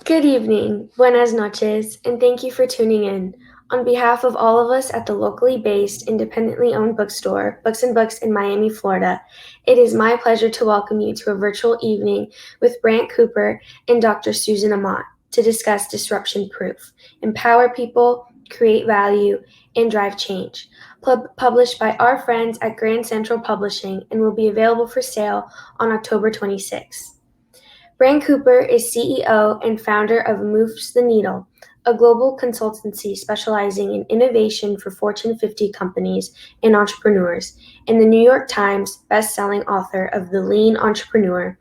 Good evening, buenas noches, and thank you for tuning in. On behalf of all of us at the locally based, independently owned bookstore, Books and Books in Miami, Florida, it is my pleasure to welcome you to a virtual evening with Brant Cooper and Dr. Susan Amat to discuss disruption proof, empower people, create value, and drive change. Published by our friends at Grand Central Publishing and will be available for sale on October 26th. Brant Cooper is CEO and founder of Moves the Needle, a global consultancy specializing in innovation for Fortune 50 companies and entrepreneurs, and the New York Times best-selling author of The Lean Entrepreneur.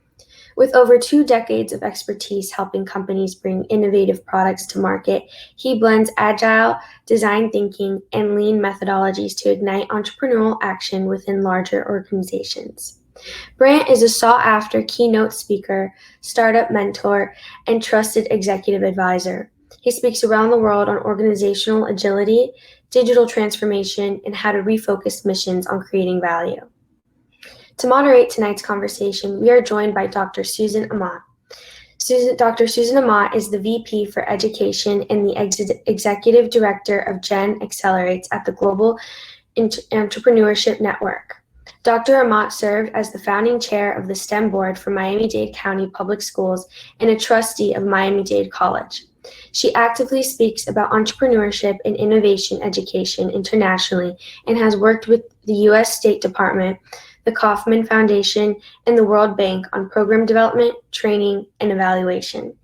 With over 2 decades of expertise helping companies bring innovative products to market, he blends agile, design thinking, and lean methodologies to ignite entrepreneurial action within larger organizations. Brant is a sought-after keynote speaker, startup mentor, and trusted executive advisor. He speaks around the world on organizational agility, digital transformation, and how to refocus missions on creating value. To moderate tonight's conversation, we are joined by Dr. Susan Amat. Dr. Susan Amat is the VP for Education and the Executive Director of Gen Accelerates at the Global Entrepreneurship Network. Dr. Amat served as the founding chair of the STEM board for Miami-Dade County Public Schools and a trustee of Miami-Dade College. She actively speaks about entrepreneurship and innovation education internationally and has worked with the U.S. State Department, the Kauffman Foundation, and the World Bank on program development, training, and evaluation.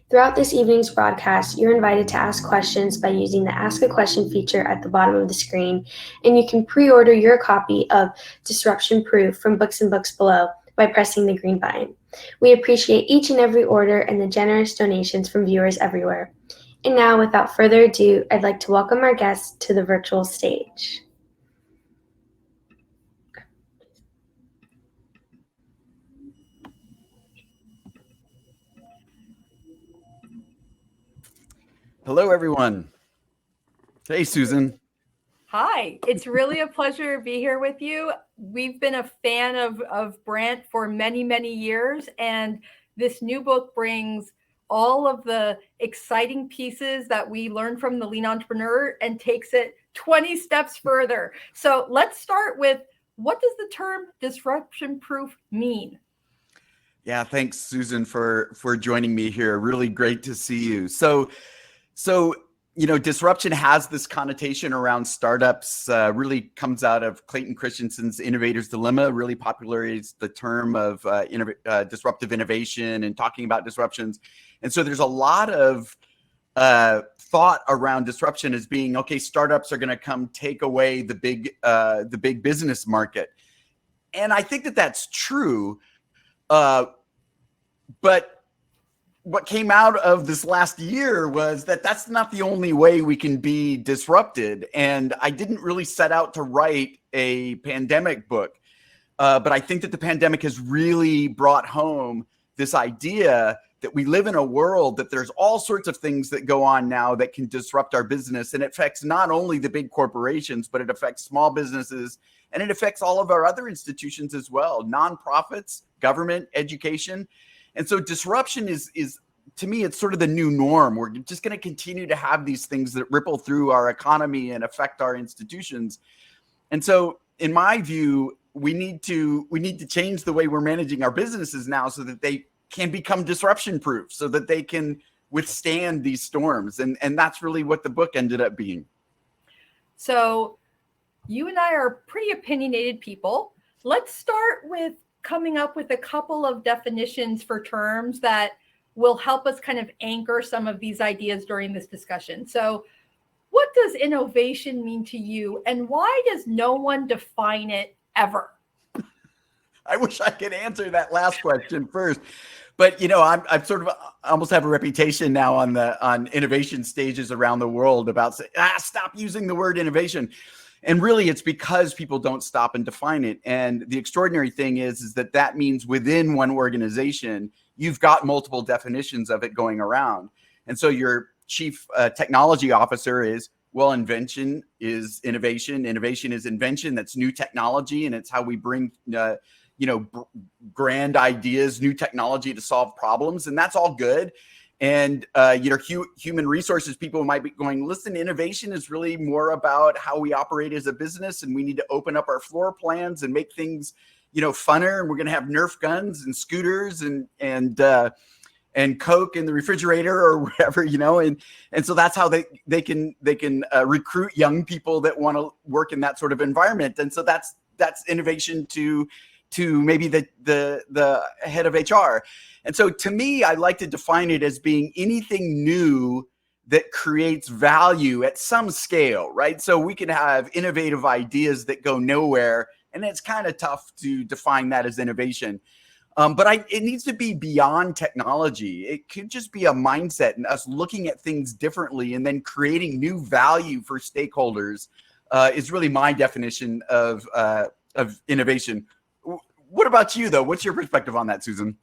Throughout this evening's broadcast, you're invited to ask questions by using the Ask a Question feature at the bottom of the screen, and you can pre-order your copy of Disruption Proof from Books and Books below by pressing the green button. We appreciate each and every order and the generous donations from viewers everywhere. And now, without further ado, I'd like to welcome our guests to the virtual stage. Hello, everyone. Hey, Susan. Hi, it's really a pleasure to be here with you. We've been a fan of Brant for many, many years, and this new book brings all of the exciting pieces that we learned from the Lean Entrepreneur and takes it 20 steps further. So let's start with, what does the term disruption proof mean? Yeah, thanks, Susan, for joining me here. Really great to see you. So disruption has this connotation around startups, really comes out of Clayton Christensen's Innovator's Dilemma, really popularized the term of disruptive innovation and talking about disruptions. And so there's a lot of thought around disruption as being, okay, startups are going to come take away the big business market. And I think that that's true. But what came out of this last year was that that's not the only way we can be disrupted. And I didn't really set out to write a pandemic book, but I think that the pandemic has really brought home this idea that we live in a world that there's all sorts of things that go on now that can disrupt our business. And it affects not only the big corporations, but it affects small businesses, and it affects all of our other institutions as well, nonprofits, government, education. And so disruption is to me, it's sort of the new norm. We're just going to continue to have these things that ripple through our economy and affect our institutions. And so in my view, we need to change the way we're managing our businesses now so that they can become disruption proof, so that they can withstand these storms. And that's really what the book ended up being. So you and I are pretty opinionated people. Let's start with coming up with a couple of definitions for terms that will help us kind of anchor some of these ideas during this discussion. So what does innovation mean to you, and why does no one define it ever? I wish I could answer that last question first. But I'm sort of almost have a reputation now on innovation stages around the world about saying, stop using the word innovation. And really, it's because people don't stop and define it. And the extraordinary thing is that means within one organization, you've got multiple definitions of it going around. And so your chief technology officer is, well, invention is innovation. Innovation is invention. That's new technology. And it's how we bring, grand ideas, new technology to solve problems. And that's all good. And human resources people might be going, listen, innovation is really more about how we operate as a business, and we need to open up our floor plans and make things, funner. And we're going to have Nerf guns and scooters and Coke in the refrigerator or whatever, and so that's how they can recruit young people that want to work in that sort of environment. And so that's innovation to maybe the head of HR. And so to me, I like to define it as being anything new that creates value at some scale, right? So we can have innovative ideas that go nowhere, and it's kind of tough to define that as innovation. But it needs to be beyond technology. It could just be a mindset and us looking at things differently and then creating new value for stakeholders is really my definition of innovation. What about you, though? What's your perspective on that, Susan?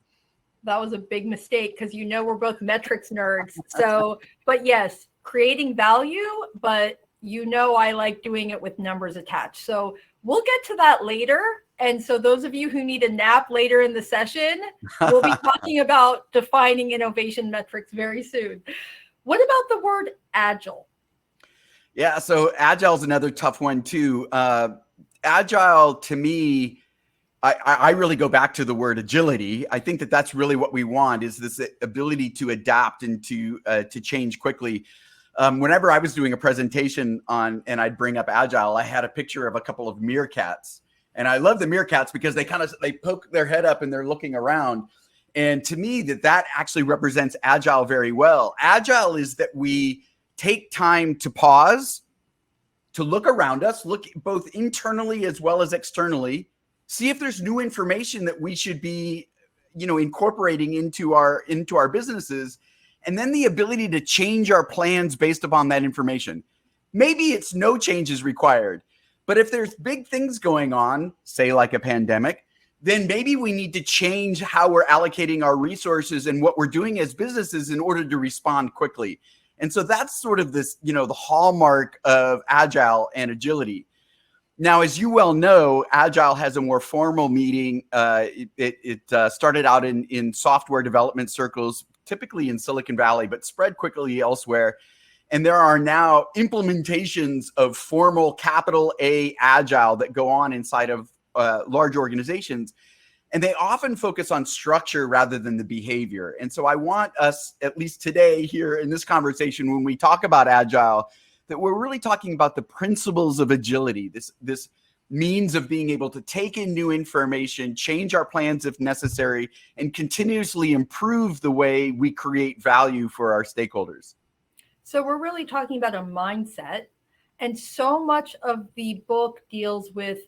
That was a big mistake because we're both metrics nerds. So, but yes, creating value, but I like doing it with numbers attached. So we'll get to that later. And so those of you who need a nap later in the session, we'll be talking about defining innovation metrics very soon. What about the word agile? Yeah, so agile is another tough one too. Agile, to me, I really go back to the word agility. I think that's really what we want, is this ability to adapt and to change quickly. Whenever I was doing a presentation and I'd bring up agile, I had a picture of a couple of meerkats. And I love the meerkats because they poke their head up and they're looking around. And to me, that actually represents agile very well. Agile is that we take time to pause, to look around us, look both internally as well as externally, see if there's new information that we should be, incorporating into our businesses, and then the ability to change our plans based upon that information. Maybe it's no changes required, but if there's big things going on, say like a pandemic, then maybe we need to change how we're allocating our resources and what we're doing as businesses in order to respond quickly. And so that's sort of this, the hallmark of agile and agility. Now, as you well know, agile has a more formal meaning. It started out in software development circles, typically in Silicon Valley, but spread quickly elsewhere. And there are now implementations of formal capital A agile that go on inside of large organizations. And they often focus on structure rather than the behavior. And so I want us, at least today here in this conversation, when we talk about agile, that we're really talking about the principles of agility, this means of being able to take in new information, change our plans if necessary, and continuously improve the way we create value for our stakeholders. So we're really talking about a mindset. And so much of the book deals with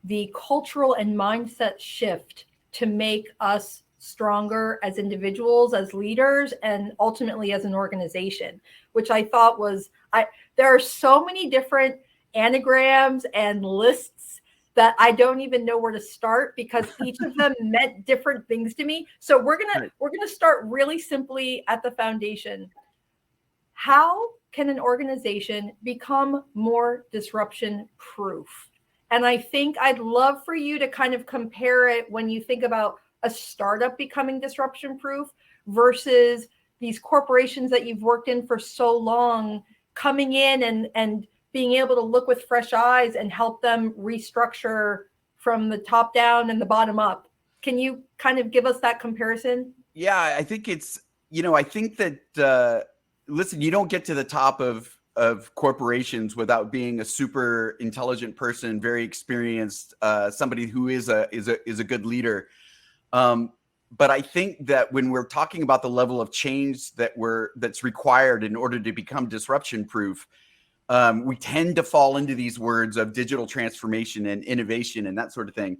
the cultural and mindset shift to make us stronger as individuals, as leaders, and ultimately as an organization, which I thought was, there are so many different anagrams and lists that I don't even know where to start because each of them meant different things to me. So we're gonna start really simply at the foundation. How can an organization become more disruption proof? And I think I'd love for you to kind of compare it when you think about a startup becoming disruption proof versus these corporations that you've worked in for so long coming in and being able to look with fresh eyes and help them restructure from the top down and the bottom up. Can you kind of give us that comparison? Yeah, I think it's, I think that, listen, you don't get to the top of corporations without being a super intelligent person, very experienced, somebody who is a good leader. But I think that when we're talking about the level of change that's required in order to become disruption proof, we tend to fall into these words of digital transformation and innovation and that sort of thing.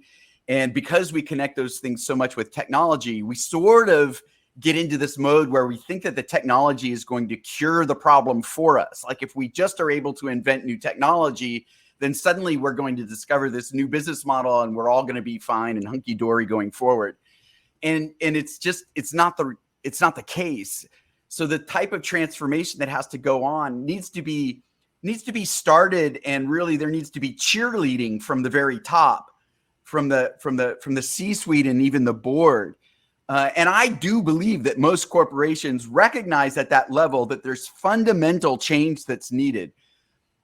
And because we connect those things so much with technology, we sort of get into this mode where we think that the technology is going to cure the problem for us. Like if we just are able to invent new technology, then suddenly we're going to discover this new business model and we're all going to be fine and hunky-dory going forward. And it's not the case. So the type of transformation that has to go on needs to be started, and really there needs to be cheerleading from the very top, from the C-suite and even the board. And I do believe that most corporations recognize at that level that there's fundamental change that's needed.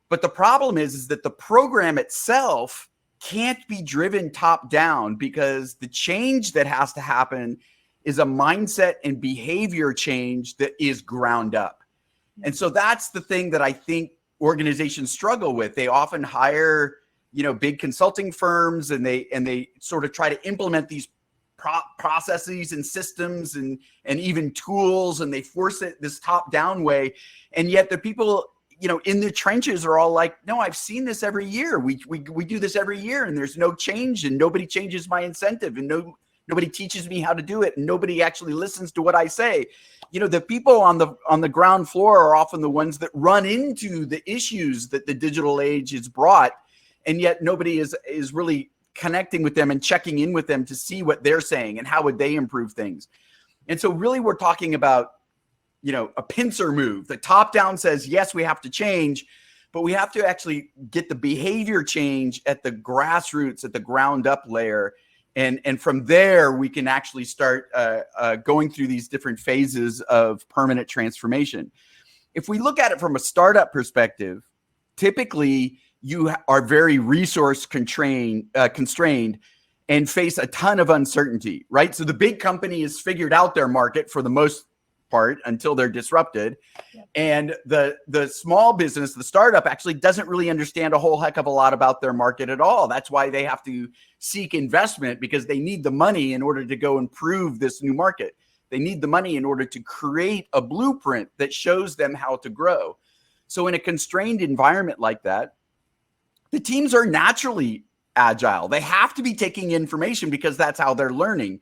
But the problem is that the program itself can't be driven top down, because the change that has to happen is a mindset and behavior change that is ground up. And so that's the thing that I think organizations struggle with. They often hire, big consulting firms, and they sort of try to implement these processes and systems and even tools, and they force it this top down way. And yet the people, in the trenches are all like, no, I've seen this every year. We do this every year, and there's no change, and nobody changes my incentive, and nobody teaches me how to do it, and nobody actually listens to what I say. The people on the ground floor are often the ones that run into the issues that the digital age has brought, and yet nobody is really connecting with them and checking in with them to see what they're saying and how would they improve things. And so really we're talking about, a pincer move. The top down says, yes, we have to change, but we have to actually get the behavior change at the grassroots, at the ground up layer. And from there, we can actually start going through these different phases of permanent transformation. If we look at it from a startup perspective, typically you are very resource constrained and face a ton of uncertainty, right? So the big company has figured out their market for the most part until they're disrupted. Yep. And the small business, the startup, actually doesn't really understand a whole heck of a lot about their market at all. That's why they have to seek investment, because they need the money in order to go improve this new market. They need the money in order to create a blueprint that shows them how to grow. So in a constrained environment like that, the teams are naturally agile. They have to be taking information because that's how they're learning.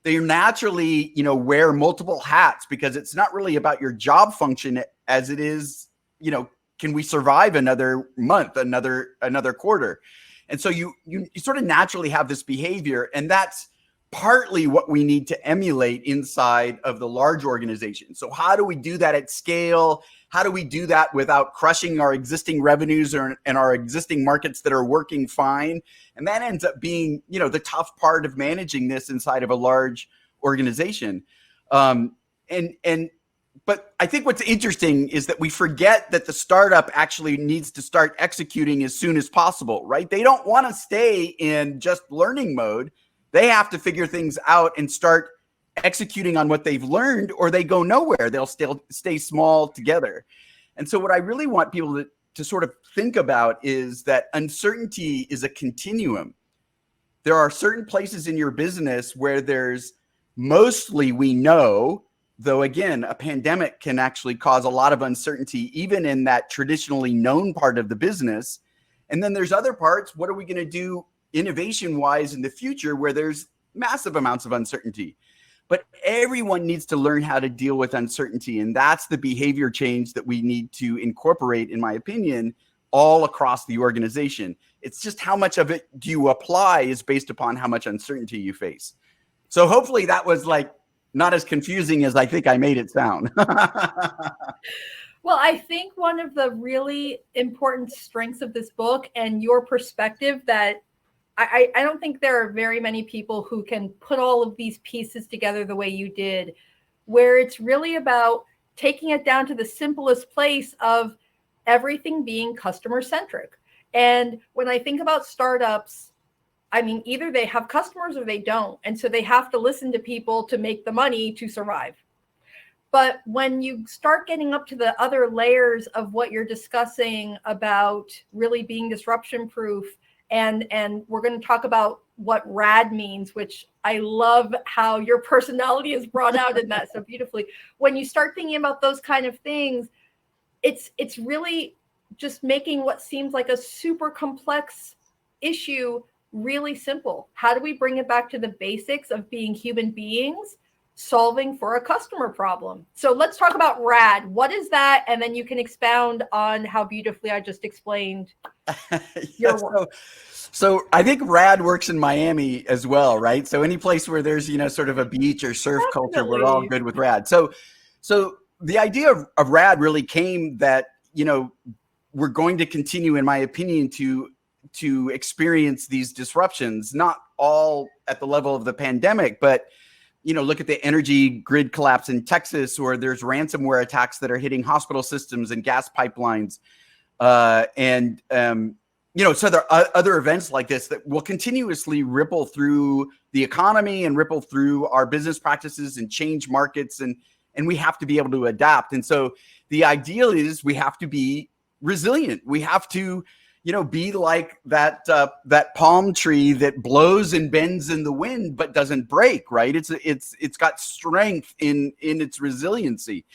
They naturally, wear multiple hats, because it's not really about your job function as it is, can we survive another month, another quarter? And so you sort of naturally have this behavior, and that's partly what we need to emulate inside of the large organization. So how do we do that at scale? How do we do that without crushing our existing revenues and our existing markets that are working fine? And that ends up being, the tough part of managing this inside of a large organization. But I think what's interesting is that we forget that the startup actually needs to start executing as soon as possible, right? They don't want to stay in just learning mode. They have to figure things out and start executing on what they've learned, or they go nowhere. They'll still stay small together. And so what I really want people to sort of think about is that uncertainty is a continuum. There are certain places in your business where there's mostly we know, though again, a pandemic can actually cause a lot of uncertainty, even in that traditionally known part of the business. And then there's other parts. What are we going to do innovation-wise in the future where there's massive amounts of uncertainty? But everyone needs to learn how to deal with uncertainty. And that's the behavior change that we need to incorporate, in my opinion, all across the organization. It's just how much of it do you apply is based upon how much uncertainty you face. So hopefully that was not as confusing as I think I made it sound. Well, I think one of the really important strengths of this book and your perspective that I don't think there are very many people who can put all of these pieces together the way you did, where it's really about taking it down to the simplest place of everything being customer centric. And when I think about startups, I mean, either they have customers or they don't. And so they have to listen to people to make the money to survive. But when you start getting up to the other layers of what you're discussing about really being disruption proof, and we're going to talk about what RAD means, which I love how your personality is brought out in that so beautifully. When you start thinking about those kind of things, it's really just making what seems like a super complex issue really simple. How do we bring it back to the basics of being human beings solving for a customer problem? So let's talk about RAD. What is that? And then you can expound on how beautifully I just explained your work. So I think RAD works in Miami as well, right? So any place where there's, sort of a beach or surf culture, we're all good with RAD. So the idea of RAD really came that, we're going to continue, in my opinion, to experience these disruptions, not all at the level of the pandemic, but look at the energy grid collapse in Texas, or there's ransomware attacks that are hitting hospital systems and gas pipelines. So there are other events like this that will continuously ripple through the economy and ripple through our business practices and change markets. And we have to be able to adapt. And so the ideal is we have to be resilient. We have to, be like that palm tree that blows and bends in the wind, but doesn't break, right? It's got strength in its resiliency.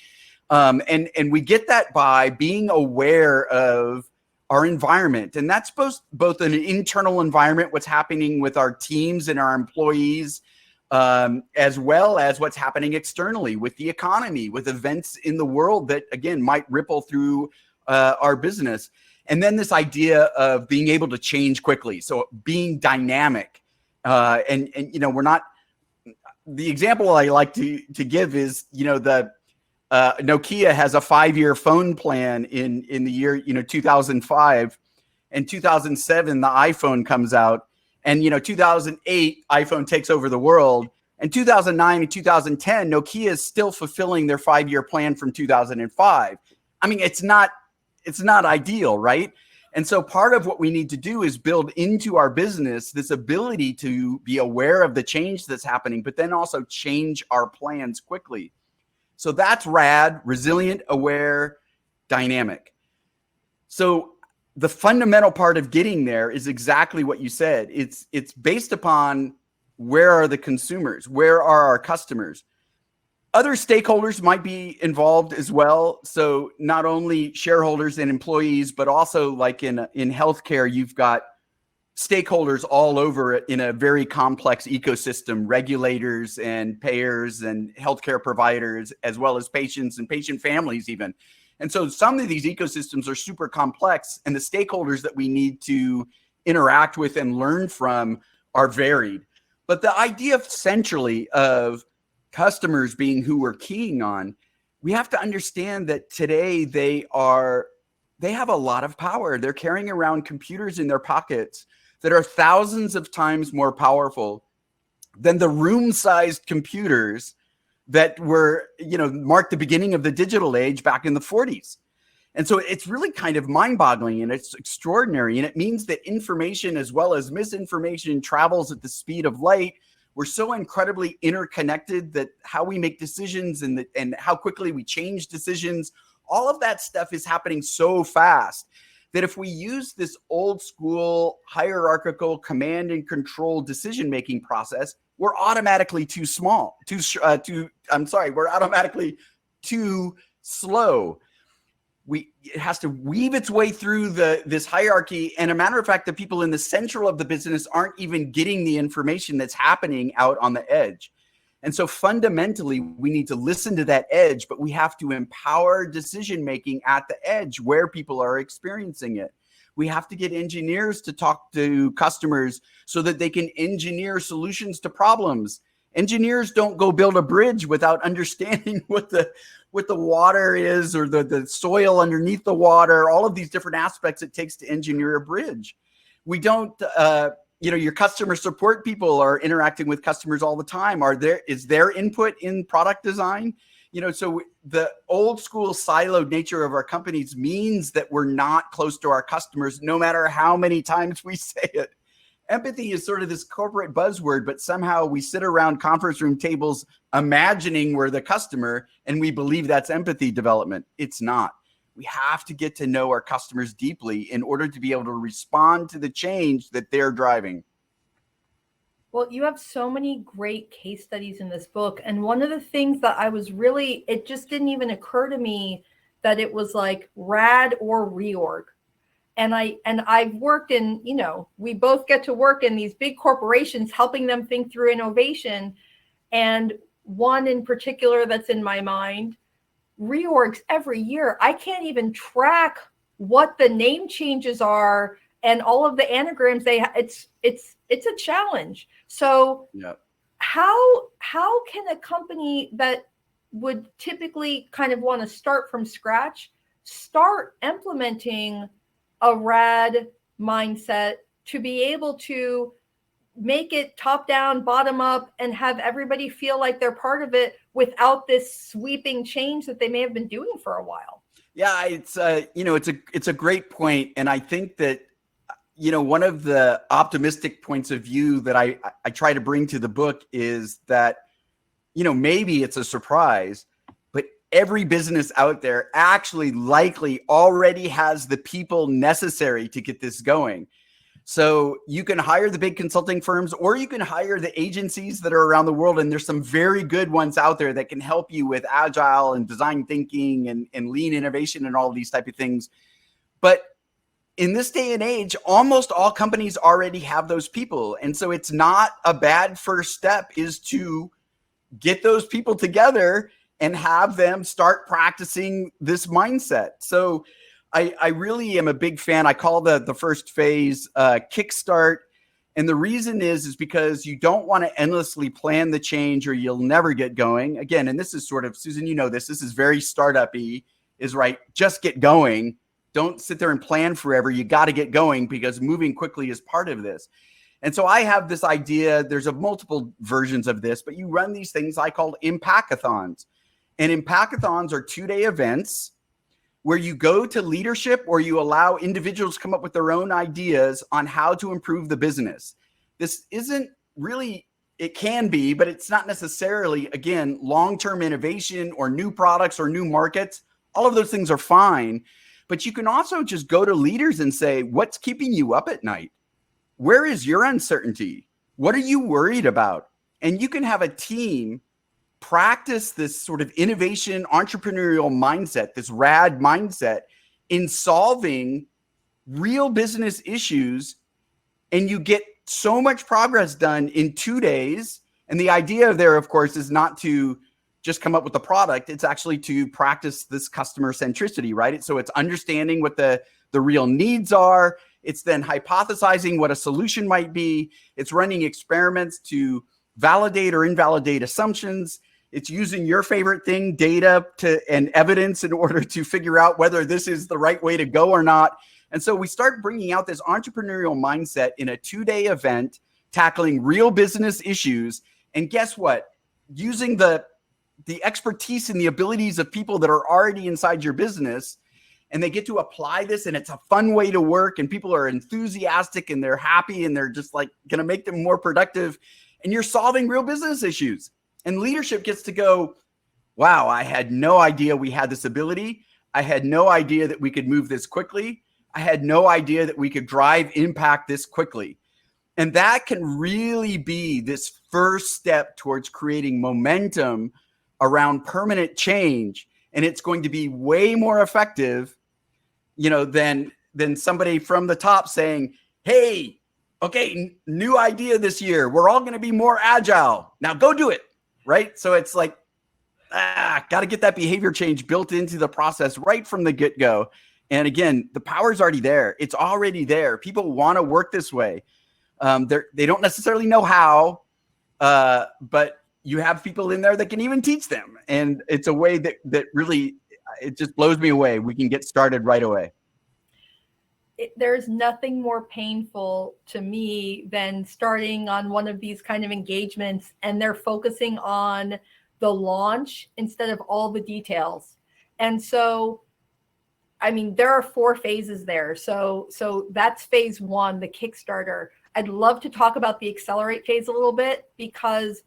And we get that by being aware of our environment. And that's both an internal environment, what's happening with our teams and our employees, as well as what's happening externally with the economy, with events in the world that, again, might ripple through our business. And then this idea of being able to change quickly. So being dynamic. We're not, the example I like to give is, Nokia has a 5-year phone plan in the year, 2005, and 2007, the iPhone comes out, and, 2008, iPhone takes over the world. And 2009 and 2010, Nokia is still fulfilling their 5-year plan from 2005. I mean, it's not ideal, right? And so part of what we need to do is build into our business this ability to be aware of the change that's happening, but then also change our plans quickly. So that's RAD, resilient, aware, dynamic. So the fundamental part of getting there is exactly what you said. It's based upon where are the consumers, where are our customers. Other stakeholders might be involved as well. So not only shareholders and employees, but also like in healthcare, you've got stakeholders all over it in a very complex ecosystem, regulators and payers and healthcare providers, as well as patients and patient families even. And so some of these ecosystems are super complex, and the stakeholders that we need to interact with and learn from are varied. But the idea centrally of customers being who we're keying on, we have to understand that today they have a lot of power. They're carrying around computers in their pockets that are thousands of times more powerful than the room-sized computers that were, marked the beginning of the digital age back in the 40s. And so it's really kind of mind-boggling, and it's extraordinary. And it means that information as well as misinformation travels at the speed of light. We're so incredibly interconnected that how we make decisions and how quickly we change decisions, all of that stuff is happening so fast that if we use this old school hierarchical command and control decision-making process, we're automatically we're automatically too slow. It has to weave its way through this hierarchy. And a matter of fact, the people in the central of the business aren't even getting the information that's happening out on the edge. And so fundamentally, we need to listen to that edge, but we have to empower decision-making at the edge where people are experiencing it. We have to get engineers to talk to customers so that they can engineer solutions to problems. Engineers don't go build a bridge without understanding what the water is, or the soil underneath the water, all of these different aspects it takes to engineer a bridge. We don't, your customer support people are interacting with customers all the time. Is their input in product design? So the old school siloed nature of our companies means that we're not close to our customers, no matter how many times we say it. Empathy is sort of this corporate buzzword, but somehow we sit around conference room tables imagining we're the customer, and we believe that's empathy development. It's not. We have to get to know our customers deeply in order to be able to respond to the change that they're driving. Well, you have so many great case studies in this book. And one of the things that it just didn't even occur to me that it was like RAD or reorg. And I've worked in, we both get to work in these big corporations, helping them think through innovation. And one in particular that's in my mind, reorgs every year. I can't even track what the name changes are and all of the anagrams they have. It's a challenge. So yep. How can a company that would typically kind of want to start from scratch start implementing a RAD mindset to be able to make it top down, bottom up, and have everybody feel like they're part of it without this sweeping change that they may have been doing for a while. Yeah, it's it's a great point, and I think that one of the optimistic points of view that I try to bring to the book is that maybe it's a surprise, but every business out there actually likely already has the people necessary to get this going. So you can hire the big consulting firms, or you can hire the agencies that are around the world. And there's some very good ones out there that can help you with agile and design thinking and lean innovation and all of these type of things. But in this day and age, almost all companies already have those people. And so it's not a bad first step is to get those people together and have them start practicing this mindset. So I really am a big fan. I call the first phase kickstart. And the reason is because you don't want to endlessly plan the change or you'll never get going. Again, and this is sort of, Susan, this is very startup-y, is right. Just get going. Don't sit there and plan forever. You got to get going because moving quickly is part of this. And so I have this idea, there's multiple versions of this, but you run these things I call impackathons. And impackathons are 2-day events where you go to leadership or you allow individuals to come up with their own ideas on how to improve the business. This isn't really, it can be, but it's not necessarily, again, long-term innovation or new products or new markets. All of those things are fine. But you can also just go to leaders and say, what's keeping you up at night? Where is your uncertainty? What are you worried about? And you can have a team practice this sort of innovation, entrepreneurial mindset, this RAD mindset in solving real business issues. And you get so much progress done in 2 days. And the idea there, of course, is not to just come up with a product. It's actually to practice this customer centricity, right? So it's understanding what the real needs are. It's then hypothesizing what a solution might be. It's running experiments to validate or invalidate assumptions. It's using your favorite thing, data and evidence in order to figure out whether this is the right way to go or not. And so we start bringing out this entrepreneurial mindset in a 2-day event, tackling real business issues. And guess what? Using the expertise and the abilities of people that are already inside your business, and they get to apply this, and it's a fun way to work, and people are enthusiastic and they're happy and they're just like going to make them more productive, and you're solving real business issues. And leadership gets to go, wow, I had no idea we had this ability. I had no idea that we could move this quickly. I had no idea that we could drive impact this quickly. And that can really be this first step towards creating momentum around permanent change. And it's going to be way more effective, than somebody from the top saying, hey, okay, new idea this year. We're all going to be more agile. Now go do it. Right. So it's like, got to get that behavior change built into the process right from the get-go. And again, the power's already there. It's already there. People want to work this way. They don't necessarily know how, but you have people in there that can even teach them. And it's a way that really, it just blows me away. We can get started right away. There's nothing more painful to me than starting on one of these kind of engagements and they're focusing on the launch instead of all the details. And so, I mean, there are 4 phases there. So that's phase 1, the Kickstarter. I'd love to talk about the accelerate phase a little bit, because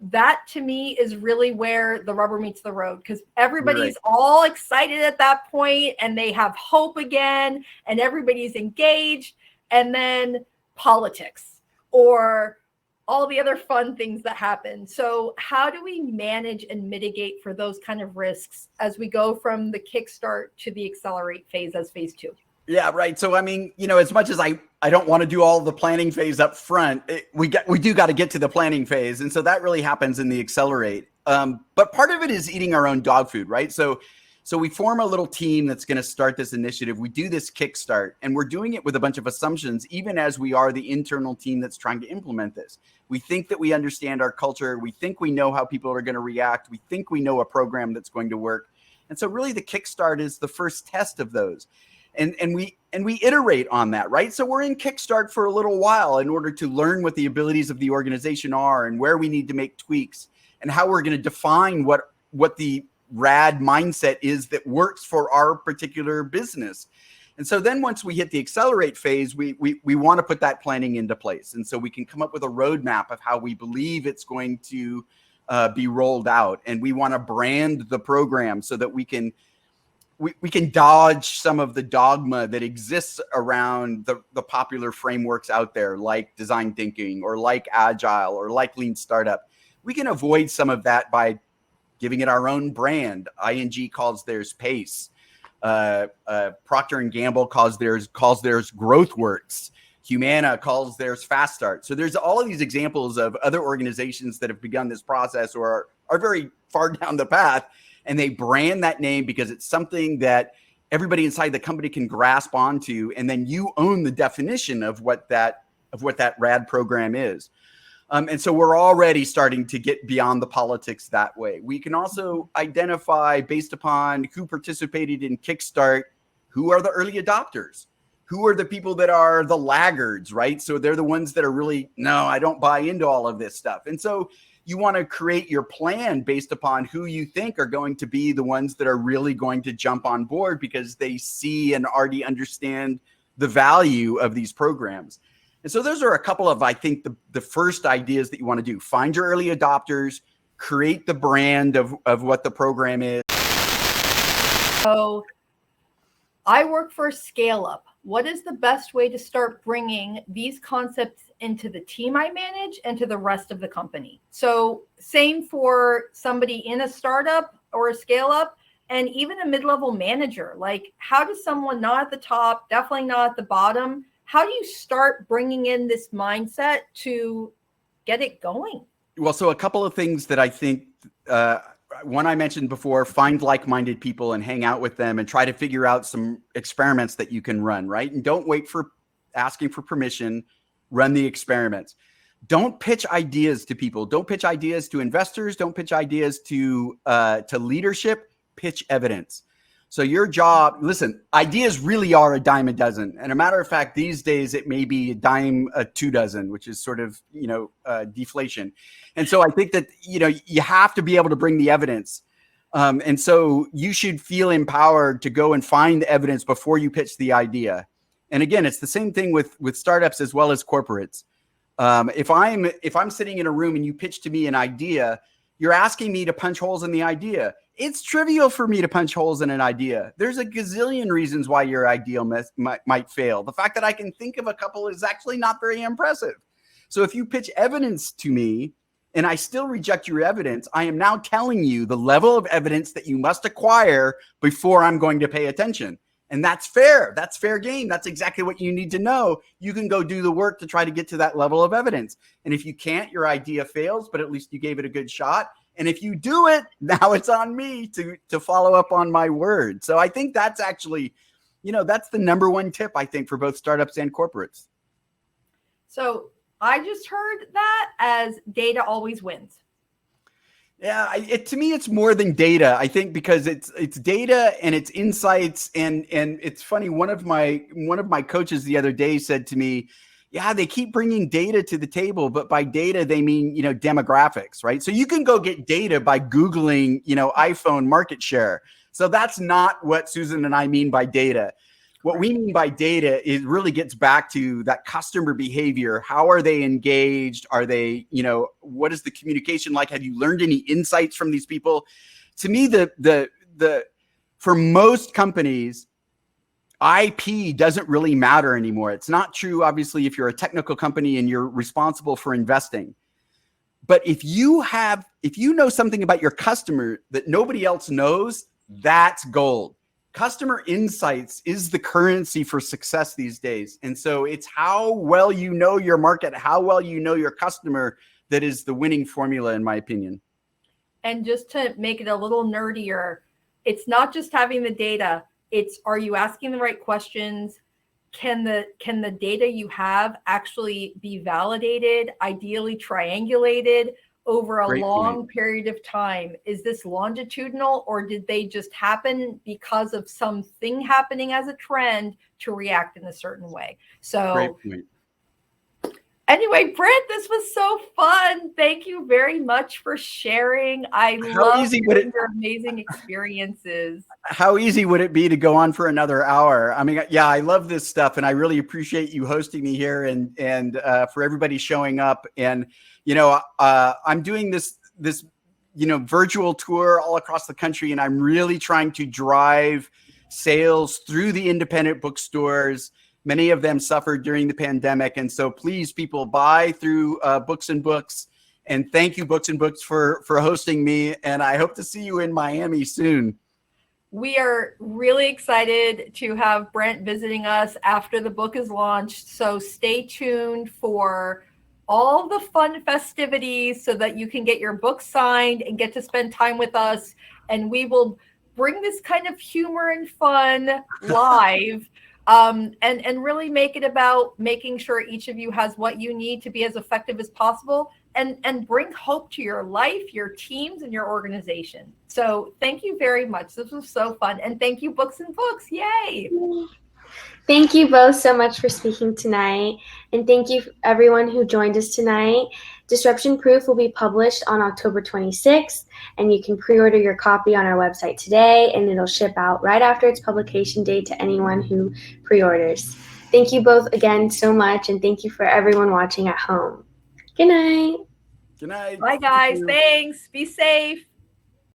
that to me is really where the rubber meets the road, because everybody's all excited at that point and they have hope again and everybody's engaged, and then politics or all the other fun things that happen. So how do we manage and mitigate for those kind of risks as we go from the kickstart to the accelerate phase as phase 2? Yeah, right. So, I mean, as much as I don't want to do all the planning phase up front, we do got to get to the planning phase. And so that really happens in the accelerate. But part of it is eating our own dog food, right? So we form a little team that's going to start this initiative. We do this kickstart, and we're doing it with a bunch of assumptions, even as we are the internal team that's trying to implement this. We think that we understand our culture. We think we know how people are going to react. We think we know a program that's going to work. And so really the kickstart is the first test of those. And we iterate on that, right? So we're in Kickstart for a little while in order to learn what the abilities of the organization are and where we need to make tweaks and how we're going to define what the rad mindset is that works for our particular business. And so then once we hit the accelerate phase, we want to put that planning into place. And so we can come up with a roadmap of how we believe it's going to be rolled out. And we want to brand the program so that we can dodge some of the dogma that exists around the popular frameworks out there, like design thinking or like agile or like lean startup. We can avoid some of that by giving it our own brand. ING calls theirs Pace. Procter & Gamble calls theirs GrowthWorks. Humana calls theirs Fast Start. So there's all of these examples of other organizations that have begun this process or are very far down the path, and they brand that name because it's something that everybody inside the company can grasp onto, and then you own the definition of what that rad program is. And so we're already starting to get beyond the politics that way. We can also identify, based upon who participated in Kickstart, who are the early adopters, who are the people that are the laggards, right? So they're the ones that are really, no, I don't buy into all of this stuff. And so you want to create your plan based upon who you think are going to be the ones that are really going to jump on board because they see and already understand the value of these programs. And so those are a couple of, I think, the first ideas that you want to do. Find your early adopters, create the brand of what the program is. So I work for a scale up. What is the best way to start bringing these concepts into the team I manage and to the rest of the company? So same for somebody in a startup or a scale up, and even a mid-level manager. Like, how does someone not at the top, definitely not at the bottom, how do you start bringing in this mindset to get it going? Well, so a couple of things that I think, one I mentioned before, find like-minded people and hang out with them and try to figure out some experiments that you can run, right? And don't wait for asking for permission, run the experiments. Don't pitch ideas to people. Don't pitch ideas to investors. Don't pitch ideas to leadership. Pitch evidence. So your job, listen, ideas really are a dime a dozen. And a matter of fact, these days it may be a dime a 2 dozen, which is sort of, deflation. And so I think that, you have to be able to bring the evidence. And so you should feel empowered to go and find the evidence before you pitch the idea. And again, it's the same thing with startups as well as corporates. If I'm sitting in a room and you pitch to me an idea, you're asking me to punch holes in the idea. It's trivial for me to punch holes in an idea. There's a gazillion reasons why your idea might fail. The fact that I can think of a couple is actually not very impressive. So if you pitch evidence to me and I still reject your evidence, I am now telling you the level of evidence that you must acquire before I'm going to pay attention. And that's fair. That's fair game. That's exactly what you need to know. You can go do the work to try to get to that level of evidence. And if you can't, your idea fails, but at least you gave it a good shot. And if you do it, now it's on me to follow up on my word. So I think that's actually, that's the number one tip, I think, for both startups and corporates. So I just heard that as data always wins. Yeah, to me, it's more than data. I think because it's data and it's insights, and it's funny. One of my coaches the other day said to me, "Yeah, they keep bringing data to the table, but by data they mean demographics, right? So you can go get data by Googling iPhone market share. So that's not what Susan and I mean by data. What we mean by data is really gets back to that customer behavior. How are they engaged? Are they, what is the communication like? Have you learned any insights from these people? To me, for most companies, IP doesn't really matter anymore. It's not true, obviously, if you're a technical company and you're responsible for investing. But if you know something about your customer that nobody else knows, that's gold. Customer insights is the currency for success these days. And so it's how well you know your market, how well you know your customer that is the winning formula, in my opinion. And just to make it a little nerdier, it's not just having the data. It's, are you asking the right questions? Can the data you have actually be validated, ideally triangulated over a Great long point. period of time? Is this longitudinal, or did they just happen because of something happening as a trend to react in a certain way? So Great point. anyway, Brant, this was so fun. Thank you very much for sharing. I love your amazing experiences. How easy would it be to go on for another hour? I mean, yeah, I love this stuff, and I really appreciate you hosting me here, and for everybody showing up. And I'm doing this virtual tour all across the country, and I'm really trying to drive sales through the independent bookstores. Many of them suffered during the pandemic, and so please, people, buy through Books and Books. And thank you, Books and Books, for hosting me. And I hope to see you in Miami soon. We are really excited to have Brant visiting us after the book is launched. So stay tuned for all the fun festivities so that you can get your book signed and get to spend time with us. And we will bring this kind of humor and fun live. And really make it about making sure each of you has what you need to be as effective as possible and bring hope to your life, your teams, and your organization. So thank you very much. This was so fun. And thank you, Books and Books. Yay. Thank you both so much for speaking tonight. And thank you everyone who joined us tonight. Disruption Proof will be published on October 26th, and you can pre-order your copy on our website today, and it'll ship out right after its publication date to anyone who pre-orders. Thank you both again so much, and thank you for everyone watching at home. Good night. Good night. Bye, guys. Thanks. Be safe.